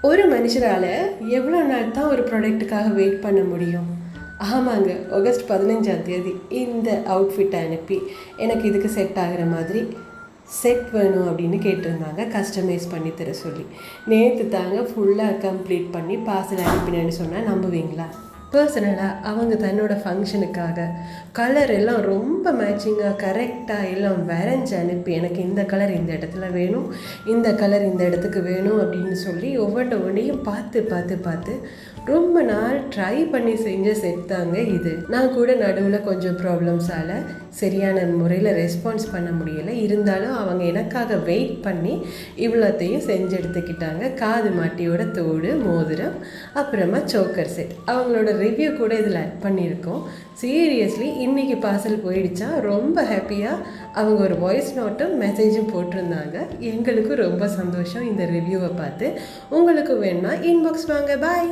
ஒரு மனுஷரால் எவ்வளோ நாள் தான் ஒரு ப்ராடக்ட்டுக்காக வெயிட் பண்ண முடியும்? ஆமாங்க, ஆகஸ்ட் 15ஆம் தேதி இந்த அவுட்ஃபிட்டை அனுப்பி எனக்கு இதுக்கு செட் ஆகிற மாதிரி செட் வேணும் அப்படின்னு கேட்டிருந்தாங்க, கஸ்டமைஸ் பண்ணி தர சொல்லி. நேற்று தாங்க ஃபுல்லாக கம்ப்ளீட் பண்ணி பார்சல் அனுப்பினேன்னு சொன்னால் நம்புவீங்களா? பர்சனலாக அவங்க தன்னோட ஃபங்க்ஷனுக்காக கலர் எல்லாம் ரொம்ப மேட்சிங்காக கரெக்டாக எல்லாம் வரைஞ்சி அனுப்பி, எனக்கு இந்த கலர் இந்த இடத்துல வேணும், இந்த கலர் இந்த இடத்துக்கு வேணும் அப்படின்னு சொல்லி ஒவ்வொன்றையும் பார்த்து பார்த்து பார்த்து ரொம்ப நாள் ட்ரை பண்ணி செஞ்ச செட் தாங்க இது. நான் கூட நடுவில் கொஞ்சம் ப்ராப்ளம்ஸால் சரியான முறையில் ரெஸ்பான்ஸ் பண்ண முடியலை. இருந்தாலும் அவங்க எனக்காக வெயிட் பண்ணி இவ்வளோத்தையும் செஞ்சு எடுத்துக்கிட்டாங்க. காது மாட்டியோட தோடு, மோதிரம், அப்புறமா சோக்கர் செட். அவங்களோட ரிவ்யூ கூட இதில் ஆட் பண்ணியிருக்கோம். சீரியஸ்லி இன்றைக்கி பார்சல் போயிடுச்சா ரொம்ப ஹாப்பியாக அவங்க ஒரு வாய்ஸ் நோட்டும் மெசேஜும் போட்டிருந்தாங்க. எங்களுக்கு ரொம்ப சந்தோஷம் இந்த ரிவ்யூவை பார்த்து. உங்களுக்கு வேணுமா இன்பாக்ஸ் வாங்க. பாய்.